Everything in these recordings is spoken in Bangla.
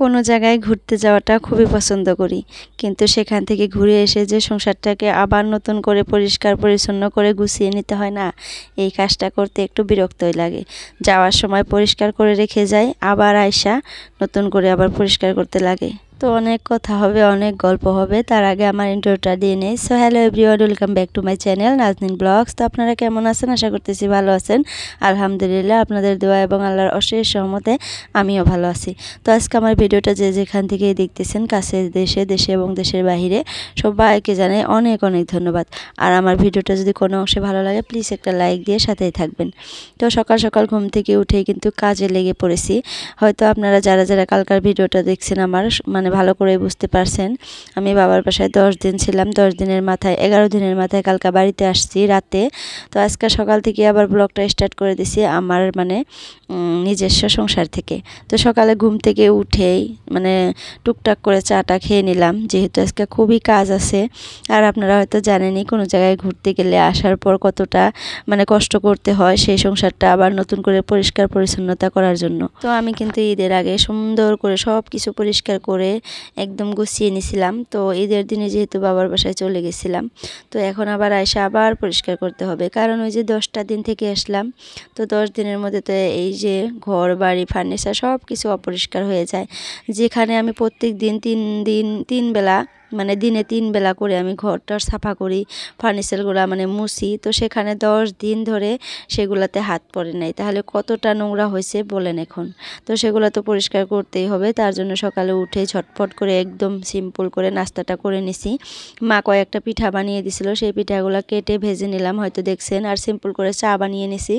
কোনো জায়গায় ঘুরতে যাওয়াটা খুবই পছন্দ করি, কিন্তু সেখান থেকে ঘুরে এসে যে সংসারটাকে আবার নতুন করে পরিষ্কার পরিচ্ছন্ন করে গুছিয়ে নিতে হয় না, এই কাজটা করতে একটু বিরক্তই লাগে। যাওয়ার সময় পরিষ্কার করে রেখে যাই, আবার আইসা নতুন করে আবার পরিষ্কার করতে লাগে। তো অনেক কথা হবে, অনেক গল্প হবে, তার আগে আমার ইন্ট্রোটা দিয়ে নেই। So hello everyone, welcome back to my channel Nazneen blogs. তো আপনারা কেমন আছেন? আশা করতেছি ভালো আছেন। আলহামদুলিল্লাহ, আপনাদের দোয়া এবং আল্লাহর অশেষ সহমতে আমিও ভালো আছি। তো আজকে আমার ভিডিওটা যে যেখান থেকে দেখতেছেন, কাছের দেশে এবং দেশের বাহিরে, সবাইকে জানাই অনেক অনেক ধন্যবাদ। আর আমার ভিডিওটা যদি কোনো অংশে ভালো লাগে, প্লিজ একটা লাইক দিয়ে সাথেই থাকবেন। তো সকাল সকাল ঘুম থেকে উঠেই কিন্তু কাজে লেগে পড়েছি। হয়তো আপনারা যারা যারা কালকার ভিডিওটা দেখছেন আমার ভালো করে বুঝতে পারছেন, আমি বাবার বাসায় 10 দিন ছিলাম। 10 দিনের মাথায় 11 দিনের মাথায় কালকা বাড়িতে আসছি রাতে। তো আজকে সকাল থেকে আবার ব্লগটা স্টার্ট করে দিছি আমার নিজস্ব সংসার থেকে। তো সকালে ঘুম থেকে উঠেই টুকটাক করে চাটা খেয়ে নিলাম, যেহেতু আজকে খুবই কাজ আছে। আর আপনারা হয়তো জানেনই, কোনো জায়গায় ঘুরতে গেলে আসার পর কতটা কষ্ট করতে হয় সেই সংসারটা আবার নতুন করে পরিষ্কার পরিচ্ছন্নতা করার জন্য। তো আমি কিন্তু ঈদের আগে সুন্দর করে সব কিছু পরিষ্কার করে একদম গুছিয়ে নিছিলাম। তো ঈদের দিনে যেহেতু বাবার বাসায় চলে গেছিলাম, তো এখন আবার আয়সা আবার পরিষ্কার করতে হবে, কারণ ওই যে 10টা দিন থেকে আসলাম। তো 10 দিনের মধ্যে তো এই যে ঘর বাড়ি ফার্নিচার সব কিছু অপরিষ্কার হয়ে যায়। যেখানে আমি প্রত্যেক দিন 3 বেলা দিনে 3 বেলা করে আমি ঘরটা সাফা করি, ফার্নিচারগুলো মুছি, তো সেখানে 10 দিন ধরে সেগুলাতে হাত পড়ে নাই, তাহলে কতটা নোংরা হয়েছে বলেন এখন। তো সেগুলো তো পরিষ্কার করতেই হবে। তার জন্য সকালে উঠে ঝটপট করে একদম সিম্পল করে নাস্তাটা করে নিছি। মা কয়েকটা পিঠা বানিয়ে দিছিল, সেই পিঠাগুলো কেটে ভেজে নিলাম, হয়তো দেখছেন। আর সিম্পল করে চা বানিয়ে নিছি।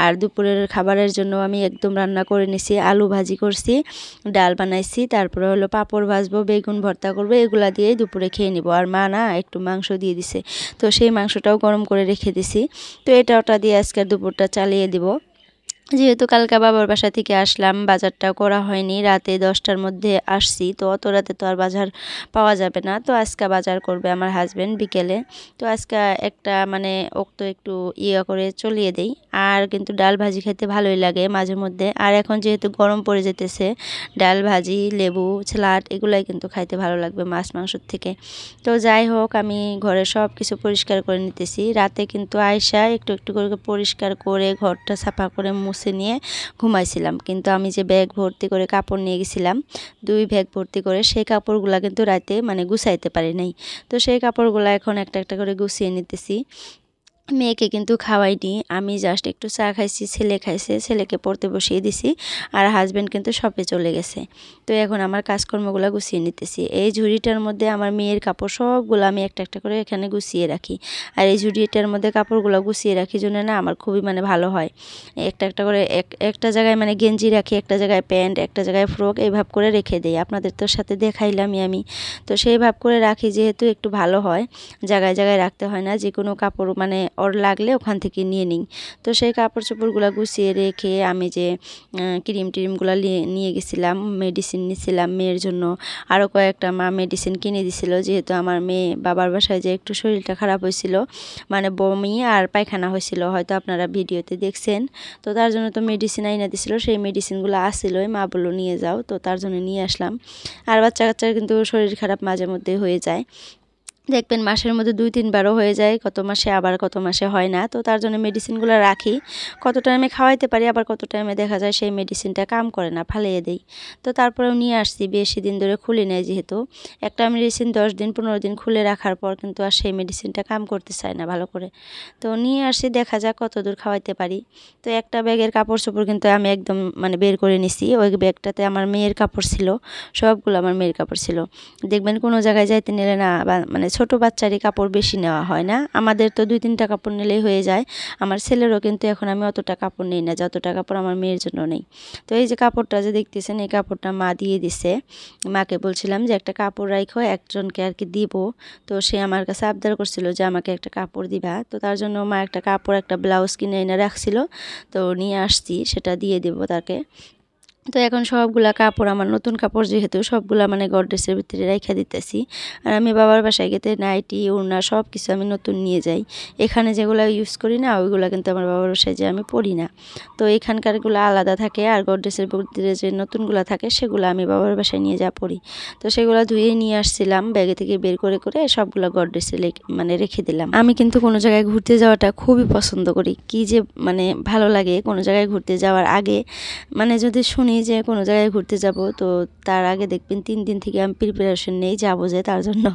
আর দুপুরের খাবারের জন্য আমি একদম রান্না করে নিছি, আলু ভাজি করছি, ডাল বানাইছি, তারপরে হলো পাঁপড় ভাজবো, বেগুন ভর্তা করবো, এগুলা দিয়েই দুপুরে খেয়ে নিব। আর মা না একটু মাংস দিয়ে দিছে, তো সেই মাংসটাও গরম করে রেখে দিছি। তো এটা ওটা দিয়ে আজকের দুপুরটা চালিয়ে দিব। যেহেতু কালকে বাবার বাসা থেকে আসলাম, বাজারটা করা হয়নি, রাতে 10টার মধ্যে আসছি, তো অত রাতে তো আর বাজার পাওয়া যাবে না। তো আজকে বাজার করবে আমার হাজবেন্ড বিকেলে। তো আজকে একটা ওক্ত একটু করে চলিয়ে দেই। আর কিন্তু ডাল ভাজি খেতে ভালোই লাগে মাঝে মধ্যে। আর এখন যেহেতু গরম পড়ে যেতেছে, ডাল ভাজি, লেবু, স্যালাড এগুলাই কিন্তু খাইতে ভালো লাগবে মাছ মাংসর থেকে। তো যাই হোক, আমি ঘরে সব কিছু পরিষ্কার করে নিতেছি। রাতে কিন্তু আয়সা একটু একটু করে পরিষ্কার করে ঘরটা সাফা করে মুছে নিয়ে ঘুমাইছিলাম। কিন্তু আমি যে ব্যাগ ভর্তি করে কাপড় নিয়ে গেছিলাম, 2 ব্যাগ ভর্তি করে, সেই কাপড়গুলা কিন্তু রাতে গুছাইতে পারি নাই। তো সেই কাপড়গুলা এখন একটা একটা করে গুছিয়ে নিতেছি। মেয়েকে কিন্তু খাওয়াইনি, আমি জাস্ট একটু চা খাইছি, ছেলে খাইছে, ছেলেকে পড়তে বসিয়ে দিছি। আর হাজব্যান্ড কিন্তু শপে চলে গেছে। তো এখন আমার কাজকর্মগুলো গুছিয়ে নিতেছি। এই ঝুড়িটার মধ্যে আমার মেয়ের কাপড় সবগুলো আমি একটা একটা করে এখানে গুছিয়ে রাখি। আর এই ঝুড়িটার মধ্যে কাপড়গুলো গুছিয়ে রাখি জন্য না আমার খুবই ভালো হয়। একটা একটা করে একটা জায়গায় গেঞ্জি রাখি, একটা জায়গায় প্যান্ট, একটা জায়গায় ফ্রক, এইভাবে করে রেখে দিই। আপনাদের তোর সাথে দেখাইলামই আমি। তো সেই ভাব করে রাখি, যেহেতু একটু ভালো হয়, জায়গায় জায়গায় রাখতে হয় না, যে কোনো কাপড় ওর লাগলে ওখান থেকে নিয়ে নিই। তো সেই কাপড় চোপড়গুলো গুছিয়ে রেখে আমি যে ক্রিম টিরিমগুলো নিয়ে গেছিলাম, মেডিসিন নিয়েছিলাম মেয়ের জন্য। আরও কয়েকটা মা মেডিসিন কিনে দিছিল, যেহেতু আমার মেয়ে বাবার বাসায় যে একটু শরীরটা খারাপ হয়েছিল, বমি আর পায়খানা হয়েছিল, হয়তো আপনারা ভিডিওতে দেখছেন। তো তার জন্য তো মেডিসিন আইনা দিছিল, সেই মেডিসিনগুলো আসছিলই, মা বললো নিয়ে যাও, তো তার জন্য নিয়ে আসলাম। আর বাচ্চা কাচ্চার কিন্তু শরীর খারাপ মাঝে মধ্যে হয়ে যায়, দেখবেন মাসের মধ্যে 2-3 বারও হয়ে যায়, কত মাসে আবার কত মাসে হয় না। তো তার জন্য মেডিসিনগুলো রাখি, কত টাইমে খাওয়াইতে পারি, আবার কত টাইমে দেখা যায় সেই মেডিসিনটা কাম করে না, ফালিয়ে দেই। তো তারপরেও নিয়ে আসছি, বেশি দিন ধরে খুলে নেয়, যেহেতু একটা মেডিসিন 10 দিন 15 দিন খুলে রাখার পর কিন্তু আর সেই মেডিসিনটা কাম করতে চায় না ভালো করে। তো নিয়ে আসছি, দেখা যাক কত দূর খাওয়াইতে পারি। তো একটা ব্যাগের কাপড় চোপড় কিন্তু আমি একদম বের করে নিছি। ওই ব্যাগটাতে আমার মেয়ের কাপড় ছিল, সবগুলো আমার মেয়ের কাপড় ছিল। দেখবেন কোনো জায়গায় যাইতে নিলে না ছোট বাচ্চারই কাপড় বেশি নেওয়া হয় না, আমাদের তো 2-3টা কাপড় নিলেই হয়ে যায়। আমার ছেলেরও কিন্তু এখন আমি অতটা কাপড় নেই না, যতটা কাপড় আমার মেয়ের জন্য নেই। তো এই যে কাপড়টা যে দেখতেছেন, এই কাপড়টা মা দিয়ে দিছে। মাকে বলছিলাম যে একটা কাপড় রাখো, একজনকে আর কি দিব। তো সে আমার কাছে আবদার করছিল যে আমাকে একটা কাপড় দিবা। তো তার জন্য মা একটা কাপড়, একটা ব্লাউজ কিনে এনে রাখছিল, তো নিয়ে আসছি, সেটা দিয়ে দেবো তাকে। তো এখন সবগুলা কাপড় আমার নতুন কাপড় যেহেতু সবগুলা মানে গডরেজের ভিতরে রাইখা দিতেছি। আর আমি বাবার বাসায় গেতে নাইটি ওড়না সব কিছু আমি নতুন নিয়ে যাই। এখানে যেগুলো ইউজ করি না ওইগুলো কিন্তু আমার বাবার বাসায় যে আমি পরি না। তো এখানকারগুলো আলাদা থাকে আর গডরেজের ভিতরে যে নতুনগুলো থাকে সেগুলো আমি বাবার বাসায় নিয়ে যা পরি। তো সেগুলো ধুয়ে নিয়ে আসছিলাম ব্যাগে থেকে বের করে সবগুলো গডরেজে মানে রেখে দিলাম। আমি কিন্তু কোনো জায়গায় ঘুরতে যাওয়াটা খুবই পছন্দ করি। কি যে মানে ভালো লাগে কোনো জায়গায় ঘুরতে যাওয়ার আগে মানে যদি শুনি যে কোনো জায়গায় ঘুরতে যাব তো তার আগে দেখবেন 3 দিন থেকে আমি প্রিপারেশন নেই যাবো যে তার জন্য।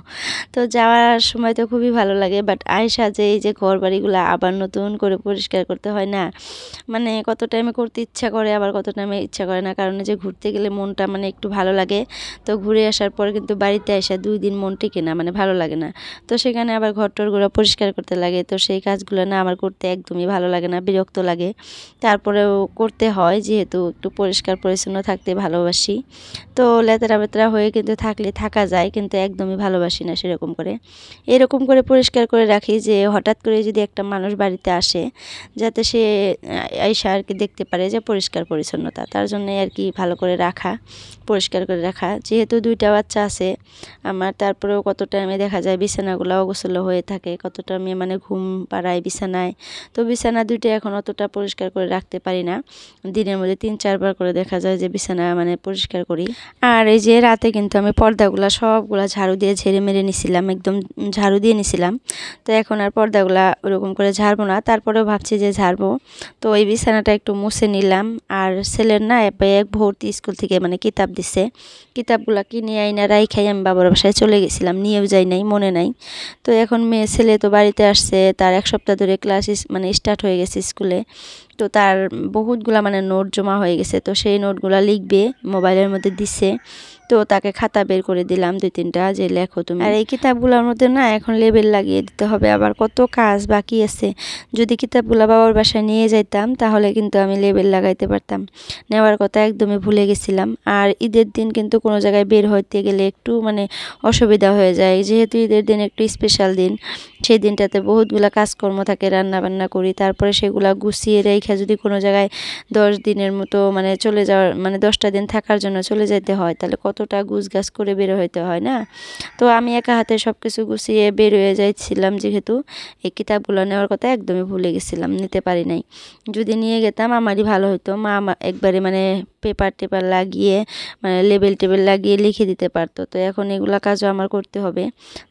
তো যাওয়ার সময় তো খুবই ভালো লাগে, বাট আয়সা যে এই যে ঘর বাড়িগুলো আবার নতুন করে পরিষ্কার করতে হয় না, মানে কত টাইমে করতে ইচ্ছা করে আবার কত টাইমে ইচ্ছা করে না, কারণ যে ঘুরতে গেলে মনটা মানে একটু ভালো লাগে। তো ঘুরে আসার পর কিন্তু বাড়িতে আসা 2 দিন মন টেকে না, মানে ভালো লাগে না। তো সেখানে আবার ঘর টরগুলো পরিষ্কার করতে লাগে, তো সেই কাজগুলো না আমার করতে একদমই ভালো লাগে না, বিরক্ত লাগে। তারপরেও করতে হয় যেহেতু একটু পরিষ্কার পরিচ্ছন্ন থাকতে ভালোবাসি। তো লেতেরা বেতরা হয়ে কিন্তু থাকলে থাকা যায়, কিন্তু একদমই ভালোবাসি না সেরকম করে। এরকম করে পরিষ্কার করে রাখি যে হঠাৎ করে যদি একটা মানুষ বাড়িতে আসে যাতে সে আইসা আর কি দেখতে পারে যে পরিষ্কার পরিচ্ছন্নতা, তার জন্য আর কি ভালো করে রাখা, পরিষ্কার করে রাখা। যেহেতু 2টা বাচ্চা আছে আমার, তারপরেও কতটা আমি দেখা যায় বিছানাগুলো অগোছালো হয়ে থাকে, কতটা আমি মানে ঘুম পাড়াই বিছানায়। তো বিছানা 2টা এখন অতটা পরিষ্কার করে রাখতে পারি না, দিনের মধ্যে 3-4 বার করে দেখা যায় যে বিছানা মানে পরিষ্কার করি। আর এই যে রাতে কিন্তু আমি পর্দাগুলা সবগুলা ঝাড়ু দিয়ে ঝেড়ে মেরে নিছিলাম, একদম ঝাড়ু দিয়ে নিছিলাম। তো এখন আর পর্দাগুলা ওরকম করে ঝাড়বো না, তারপরেও ভাবছি যে ঝাড়বো। তো এই বিছানাটা একটু মুছে নিলাম। আর ছেলের না ব্যাগ ভর্তি স্কুল থেকে মানে কিতাব দিছে, কিতাবগুলা কিনে আইনা রাইখাই আমি বাবার বাসায় চলে গেছিলাম, নিয়েও যাই নাই, মনে নাই। তো এখন ছেলে তো বাড়িতে আসছে, তার 1 সপ্তাহ ধরে ক্লাস মানে স্টার্ট হয়ে গেছে স্কুলে। তো তার বহুতগুলা মানে নোট জমা হয়ে গেছে, তো সেই নোটগুলা লিখবে মোবাইলের মধ্যে দিছে। তো তাকে খাতা বের করে দিলাম 2-3টা যে লেখো তুমি। আর এই কিতাবগুলোর মধ্যে না এখন লেবেল লাগিয়ে দিতে হবে, আবার কত কাজ বাকি আছে। যদি কিতাবগুলো বাবার বাসায় নিয়ে যাইতাম তাহলে কিন্তু আমি লেবেল লাগাইতে পারতাম, নেওয়ার কথা একদমই ভুলে গেছিলাম। আর ঈদের দিন কিন্তু কোনো জায়গায় বের হইতে গেলে একটু মানে অসুবিধা হয়ে যায়, যেহেতু ঈদের দিন একটু স্পেশাল দিন। সেই দিনটাতে বহুতগুলা কাজকর্ম থাকে, রান্না বান্না করি, তারপরে সেগুলা গুছিয়ে রেখে যদি কোনো জায়গায় 10 দিনের মতো মানে চলে যাওয়ার মানে 10টা দিন থাকার জন্য চলে যেতে হয়, তাহলে কতটা গুছগাছ করে বের হইতে হয় না। তো আমি একা হাতে সব কিছু গুছিয়ে বের হয়ে যাইছিলাম, যেহেতু এই কিতাবগুলো নেওয়ার কথা একদমই ভুলে গেছিলাম, নিতে পারি নাই। যদি নিয়ে যেতাম আমারই ভালো হতো, মা একবারে মানে পেপার টেপার লাগিয়ে মানে লেবেল টেবেল লাগিয়ে লিখে দিতে পারতো। তো এখন এগুলা কাজও আমার করতে হবে।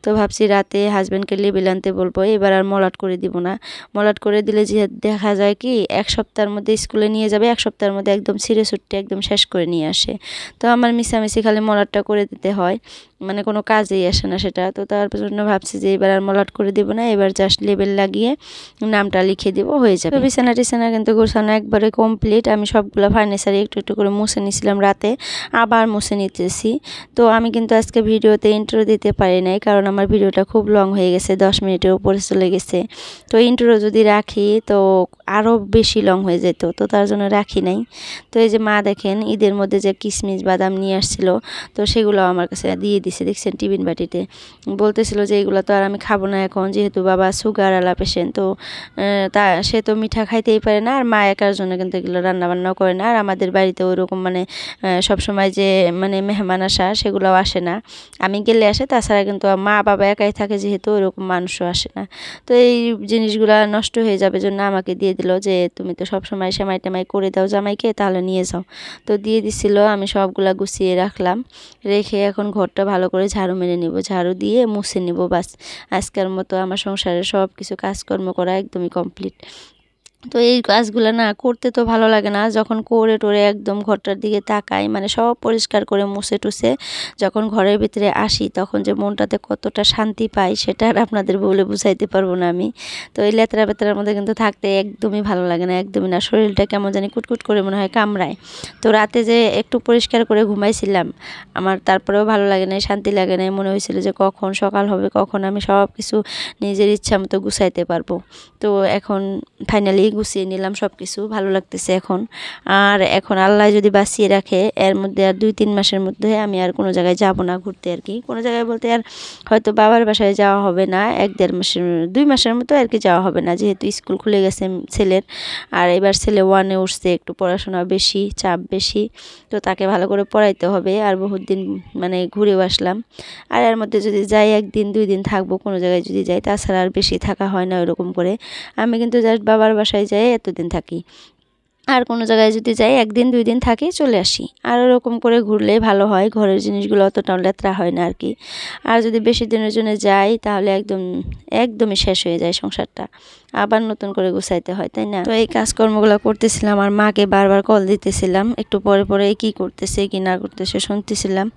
তো ভাবছি রাতে হাজব্যান্ডকে লেবেল আনতে বলবো, এবার আর মলাট করে দিব না। মলাট করে দিলে যে দেখা যায় কি 1 সপ্তাহের মধ্যে স্কুলে নিয়ে যাবে, 1 সপ্তাহের মধ্যে একদম ছিঁড়ে ছুট্টে একদম শেষ করে নিয়ে আসে। তো আমার মিশামিশি খালি মলাটটা করে দিতে হয়, মানে কোনো কাজেই আসে না সেটা। তো তার জন্য ভাবছি যে এবার আর মলাট করে দিব না, এবার জাস্ট লেবেল লাগিয়ে নামটা লিখে দিব, হয়ে যাবে। তো বিছানা টিছানা কিন্তু গোছানো একবারে কমপ্লিট। আমি সবগুলো ফার্নিচার একটু একটু করে মুছে নিয়েছিলাম রাতে, আবার মুছে নিতেছি। তো আমি কিন্তু আজকে ভিডিওতে ইন্ট্রো দিতে পারি নাই, কারণ আমার ভিডিওটা খুব লং হয়ে গেছে, 10 মিনিটের উপরে চলে গেছে। তো ইন্ট্রো যদি রাখি তো আরও বেশি লং হয়ে যেত, তো তার জন্য রাখি নাই। তো এই যে মা দেখেন ঈদের মধ্যে যে কিশমিশ বাদাম নিয়ে আসছিল, তো সেগুলো আমার কাছে দিয়ে দিছে, দেখছেন টিফিন বাটিতে। বলতেছিল যে এগুলো তো আর আমি খাবো না এখন, যেহেতু বাবা সুগার আলা পেশেন্ট, তো সে তো মিঠা খাইতেই পারে না, আর মা একার জন্য কিন্তু এগুলো রান্নাবান্নাও করে না। আর আমাদের বাড়িতে ওইরকম মানে সবসময় যে মানে মেহমান আসা সেগুলোও আসে না, আমি গেলে আসে, তাছাড়া কিন্তু মা বাবা একাই থাকে যেহেতু ওইরকম মানুষও আসে না। তো এই জিনিসগুলো নষ্ট হয়ে যাবে জন্য আমাকে দিয়ে দিল যে তুমি তো সবসময় সেমাই টেমাই করে দাও জামাইকে, তাহলে নিয়ে যাও। তো দিয়ে দিছিল, আমি সবগুলা গুছিয়ে রাখলাম, রেখে এখন ঘরটা ভালো করে ঝাড়ু মেরে নিব, ঝাড়ু দিয়ে মুছে নিব, বাস আজকের মতো আমার সংসারে সব কিছু কাজকর্ম করা একদমই কমপ্লিট। তো এই কাজগুলো না করতে তো ভালো লাগে না, যখন করে টোরে একদম ঘরটার দিকে তাকাই, মানে সব পরিষ্কার করে মুছে টুছে যখন ঘরের ভিতরে আসি তখন যে মনটাতে কতটা শান্তি পাই সেটা আর আপনাদের বলে বুঝাইতে পারবো না আমি। তো এই লেতরা বেতরার মধ্যে কিন্তু থাকতে একদমই ভালো লাগে না, একদমই না, শরীরটা কেমন জানি কুটকুট করে মনে হয় কামড়ায়। তো রাতে যে একটু পরিষ্কার করে ঘুমাইছিলাম আমার তারপরেও ভালো লাগে না, শান্তি লাগে না, মনে হয়েছিল যে কখন সকাল হবে, কখন আমি সব কিছু নিজের ইচ্ছা মতো গুছাইতে পারবো। তো এখন ফাইনালি গুছিয়ে নিলাম সব কিছু, ভালো লাগতেছে এখন। আর এখন আল্লাহ যদি বাঁচিয়ে রাখে এর মধ্যে আর 2-3 মাসের মধ্যে আমি আর কোনো জায়গায় যাব না ঘুরতে আর কি। কোনো জায়গায় বলতে আর হয়তো বাবার বাসায় যাওয়া হবে না, 1-1.5 মাসের 2 মাসের মতো আর কি যাওয়া হবে না, যেহেতু স্কুল খুলে গেছে ছেলের। আর এবার ছেলে 1-এ উঠছে, একটু পড়াশোনা বেশি, চাপ বেশি, তো তাকে ভালো করে পড়াইতে হবে। আর বহুত দিন মানে ঘুরেও আসলাম। আর এর মধ্যে যদি যাই 1-2 দিন থাকবো কোনো জায়গায় যদি যাই, তাছাড়া আর বেশি থাকা হয় না ওরকম করে। আমি কিন্তু জাস্ট বাবার বাসায় যাই এতদিন থাকি। আর কোনো জায়গায় যদি যাই 1-2 দিন থাকি চলে আসি। আর ওরকম করে ঘুরলে ভালো হয়, ঘরের জিনিসগুলো অতটাও লেত্রা হয় না আর কি। আর যদি বেশি দিনের জন্য যাই তাহলে একদমই শেষ হয়ে যায় সংসারটা, আবার নতুন করে গুছাইতে হয়, তাই না? তো এই কাজকর্মগুলো করতেছিলাম আর মাকে বারবার কল দিতেছিলাম, একটু পরে পরে কি করতেছে কি না করতেছে শুনতেছিলাম।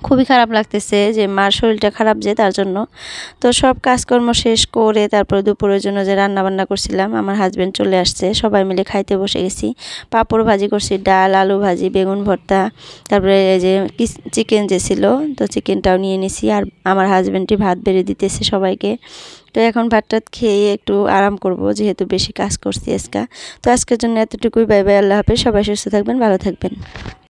খুবই খারাপ লাগতেছে যে মার শরীরটা খারাপ, যে তার জন্য। তো সব কাজকর্ম শেষ করে তারপরে দুপুরের জন্য যে রান্না বান্না করছিলাম, আমার হাজব্যান্ড চলে আসছে, সবাই মিলে খাইতে বসে গেছি। পাঁপড় ভাজি করছি, ডাল, আলু ভাজি, বেগুন ভর্তা, তারপরে এই যে চিকেন যে ছিল, তো চিকেনটাও নিয়ে নিছি। আর আমার হাজব্যান্ডই ভাত বেড়ে দিতেছে সবাইকে। তো এখন ভাত টাত খেয়ে একটু আরাম করব, যেহেতু বেশি কাজ করছি আজকে। তো আজকের জন্য এতটুকুই, বাই বাই, আল্লাহ হাফেজ, সবাই সুস্থ থাকবেন, ভালো থাকবেন।